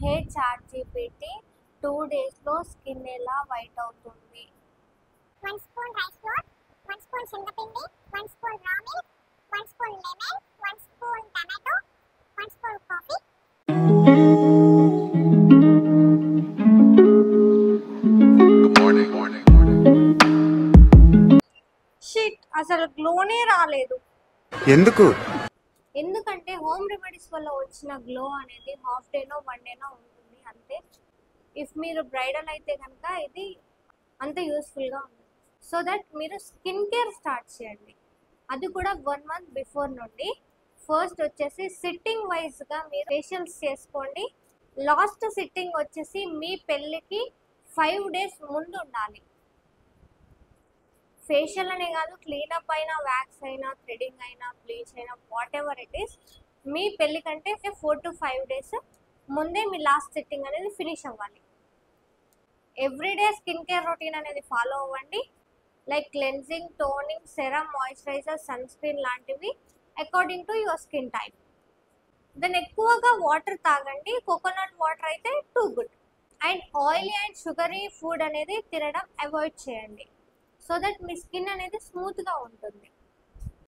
హే chat GPT 2 డేస్లో skin ఎలా white అవుతుంది? 1 spoon rice flour, 1 spoon శనగపిండి, 1 spoon raw milk, 1 spoon lemon, 1 spoon tomato, 1 spoon coffee. Good morning. Shit, అసలు గ్లోనే రాలేదు. ఎందుకంటే హోమ్ రెమెడీస్ వల్ల వచ్చిన గ్లో అనేది హాఫ్ డేనో 1 డేనో ఉంటుంది అంతే. ఇఫ్ మీరు బ్రైడల్ అయితే కనుక ఇది అంత యూస్ఫుల్గా ఉంది. సో దట్ మీరు స్కిన్ కేర్ స్టార్ట్ చేయండి, అది కూడా 1 month బిఫోర్ నుండి. ఫస్ట్ వచ్చేసి సిట్టింగ్ వైజ్గా మీరు ఫేషియల్స్ చేసుకోండి. లాస్ట్ సిట్టింగ్ వచ్చేసి మీ పెళ్ళికి 5 days ముందు ఉండాలి. ఫేషియల్ అనే కాదు, క్లీనప్ అయినా, వ్యాక్స్ అయినా, థ్రెడింగ్ అయినా, బ్లీచ్ అయినా, వాట్ ఎవర్ ఇట్ ఈస్, మీ పెళ్ళి కంటే 4 to 5 days ముందే మీ లాస్ట్ సిట్టింగ్ అనేది ఫినిష్ అవ్వాలి. ఎవ్రీడే స్కిన్ కేర్ రొటీన్ అనేది ఫాలో అవ్వండి. Like cleansing, toning, serum, moisturiser, sunscreen లాంటివి according to your skin type. Then ఎక్కువగా వాటర్ తాగండి. కోకోనట్ వాటర్ అయితే too good. And oily and sugary food అనేది తినడం అవాయిడ్ చేయండి, సో దట్ మీ స్కిన్ అనేది స్మూత్గా ఉంటుంది.